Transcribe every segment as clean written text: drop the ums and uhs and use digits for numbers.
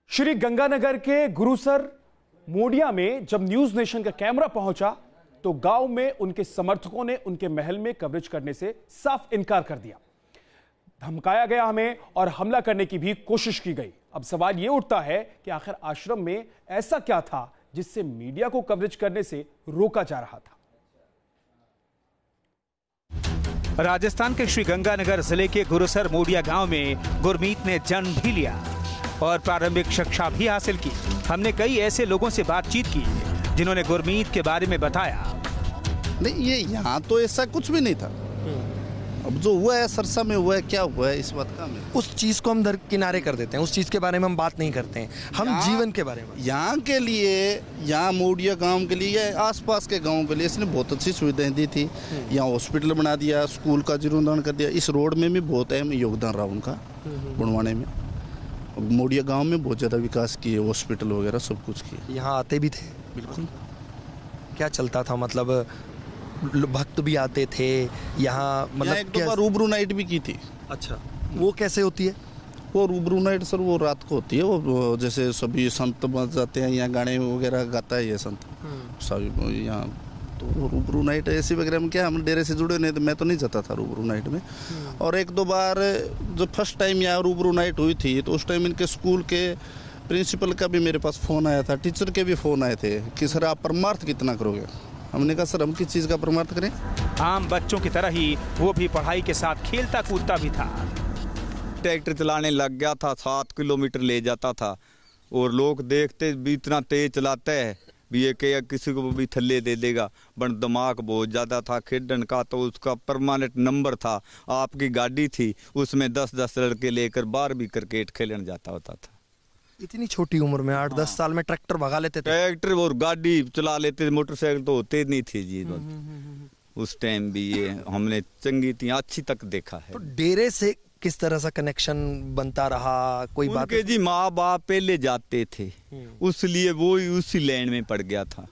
श्री गंगानगर के गुरुसर मोडिया में जब न्यूज नेशन का कैमरा पहुंचा तो गांव में उनके समर्थकों ने उनके महल में कवरेज करने से साफ इनकार कर दिया। धमकाया गया हमें और हमला करने की भी कोशिश की गई। अब सवाल यह उठता है कि आखिर आश्रम में ऐसा क्या था जिससे मीडिया को कवरेज करने से रोका जा रहा था। राजस्थान के श्री गंगानगर जिले के गुरुसर मोडिया गांव में गुरमीत ने जन्म भी लिया और प्रारंभिक शिक्षा भी हासिल की। हमने कई ऐसे लोगों से बातचीत की जिन्होंने गुरमीत के बारे में बताया। नहीं, ये यहाँ तो ऐसा कुछ भी नहीं था। अब जो हुआ है सरसा में हुआ है, क्या हुआ है इस बात का हमें उस चीज को हम किनारे कर देते हैं, उस चीज के बारे में हम बात नहीं करते हैं। हम जीवन के बारे में यहाँ के लिए, यहाँ मोडिया गांव के लिए, आसपास के गांव के लिए इसने बहुत अच्छी सुविधाएं दी थी। यहाँ हॉस्पिटल बना दिया, स्कूल का जीर्णोद्धार कर दिया। इस रोड में भी बहुत अहम योगदान रहा उनका बनवाने में। मोडिया गांव में बहुत ज़्यादा विकास किए, हॉस्पिटल वगैरह सब कुछ किए। यहाँ आते भी थे? बिल्कुल। क्या चलता था, मतलब भक्त भी आते थे यहाँ? मतलब एक दो बार रूबरू नाइट भी की थी। अच्छा, वो कैसे होती है? वो रूबरू नाइट सर वो रात को होती है। वो जैसे सभी संत बस जाते हैं, यहाँ गाने वगैरह गाता है ये संत सभी यहाँ। तो रूबरू नाइट ऐसी वगैरह में क्या, हम डेरे से जुड़े नहीं, तो मैं तो नहीं जाता था रूबरू नाइट में। और एक दो बार जो फर्स्ट टाइम यहाँ रूबरू नाइट हुई थी तो उस टाइम इनके स्कूल के प्रिंसिपल का भी मेरे पास फ़ोन आया था, टीचर के भी फ़ोन आए थे कि सर आप परमार्थ कितना करोगे। हमने कहा सर हम किस चीज़ का परमार्थ करें। आम बच्चों की तरह ही वो भी पढ़ाई के साथ खेलता कूदता भी था। ट्रैक्टर चलाने लग गया था, 7 किलोमीटर ले जाता था और लोग देखते भी इतना तेज चलाता है भी ये क्या किसी को भी थल्ले दे देगा। बट दिमाग बहुत ज़्यादा था खेडन का, तो उसका परमानेंट नंबर था। आपकी गाड़ी थी, उसमें 10-10 लड़के लेकर 12वीं क्रिकेट खेलने जाता होता था। इतनी छोटी उम्र में 8-10 साल में ट्रैक्टर भगा लेते थे? ट्रैक्टर और गाड़ी चला लेते थे, मोटरसाइकिल तो होते नहीं थे जी। उस टाइम भी ये हमने चंगी थी अच्छी तक देखा है। तो डेरे से किस तरह सा कनेक्शन बनता रहा, कोई बात? जी माँ बाप पहले जाते थे, उसलिए वो उसी लाइन में पड़ गया था।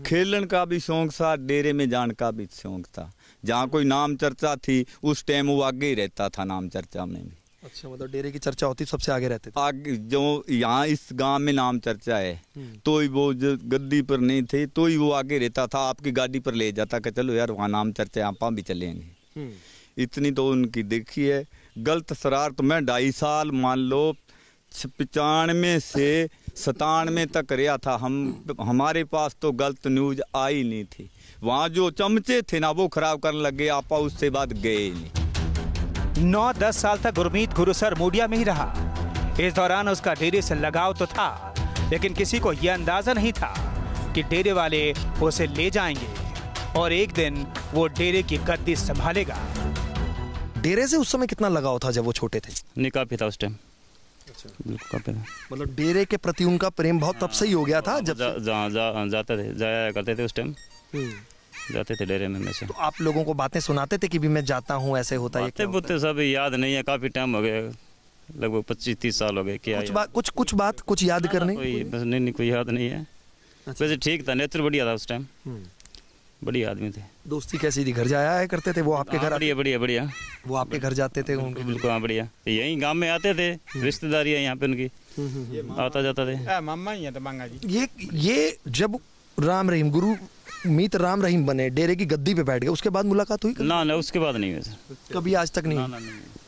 खेलन का भी शौक था, डेरे में जाने का भी शौक था। जहाँ कोई नाम चर्चा थी उस टाइम वो आगे ही रहता था नाम चर्चा में भी। अच्छा, मतलब डेरे की चर्चा होती सबसे आगे रहते थे? आगे जो यहाँ इस गांव में नाम चर्चा है तो ही वो जो गद्दी पर नहीं थे तो ही वो आगे रहता था। आपकी गाड़ी पर ले जाता कि चलो यार वहाँ नाम चर्चा है, आप भी चलेंगे। इतनी तो उनकी देखी है। गलत शरारत मैं 2.5 साल मान लो 95 से 97 तक रहा था। हमारे पास तो गलत न्यूज आई नहीं थी। वहाँ जो चमचे थे ना वो खराब करने लगे, आपा उससे बाद गए नहीं। 9-10 साल तक गुरमीत गुरुसर मोडिया में ही रहा। इस दौरान उसका डेरे से लगाव तो था, लेकिन किसी को यह अंदाजा नहीं था कि डेरे वाले उसे ले जाएंगे और एक दिन वो डेरे की गद्दी संभालेगा। डेरे से उस समय कितना लगाव था जब वो छोटे थे? नहीं, काफी था उस टाइम। अच्छा, काफी था। मतलब डेरे के प्रति उनका प्रेम बहुत तब से ही हो गया था जब जाते थे, जाया करते थे उस टाइम, जाते थे डेरे में से। तो आप लोगों को बातें सुनाते थे कि भी मैं जाता हूँ, ऐसे होता है? बातें सब याद नहीं है, काफी टाइम हो गया, लगभग 25-30 साल हो गए। क्या कुछ याद करने? बस नहीं, कोई याद नहीं है। वैसे ठीक था, नेचर बढ़िया था उस टाइम, बढ़िया आदमी थे। दोस्ती कैसी थी? घर जाया करते थे वो आपके घर? बढ़िया। वो आपके घर जाते थे? बिल्कुल, हाँ बढ़िया। यहीं गांव में आते थे, रिश्तेदारी है यहाँ पे उनकी, आता जाता थे। मामा ही है तो बांगा जी। ये जब राम रहीम गुरमीत राम रहीम बने, डेरे की गद्दी पे बैठ गए, उसके बाद मुलाकात हुई? ना, उसके बाद नहीं हुई। कभी आज तक नहीं? ना।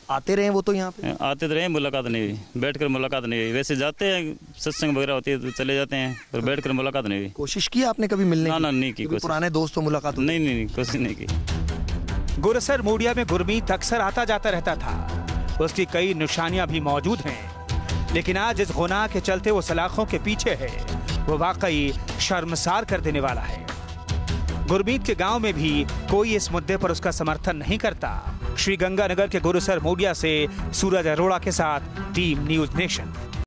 आते रहे वो तो यहाँ पे? आते तो रहे, मुलाकात नहीं हुई, बैठकर मुलाकात नहीं हुई। वैसे जाते हैं, सत्संग वगैरह होती है तो चले जाते हैं, पर बैठकर मुलाकात नहीं हुई। कोशिश की आपने कभी मिलने की? ना, नहीं की कोशिश। पुराने दोस्तों मुलाकात? नहीं, कोशिश नहीं की। गुरुसर मोडिया में गुरमीत अक्सर आता जाता रहता था। उसकी कई निशानियां भी मौजूद हैं, लेकिन आज इस गुनाह के चलते वो सलाखों के पीछे है। वो वाकई शर्मसार कर देने वाला है। गुरमीत के गांव में भी कोई इस मुद्दे पर उसका समर्थन नहीं करता। श्री गंगानगर के गुरुसर मोडिया से सूरज अरोड़ा के साथ टीम न्यूज नेशन।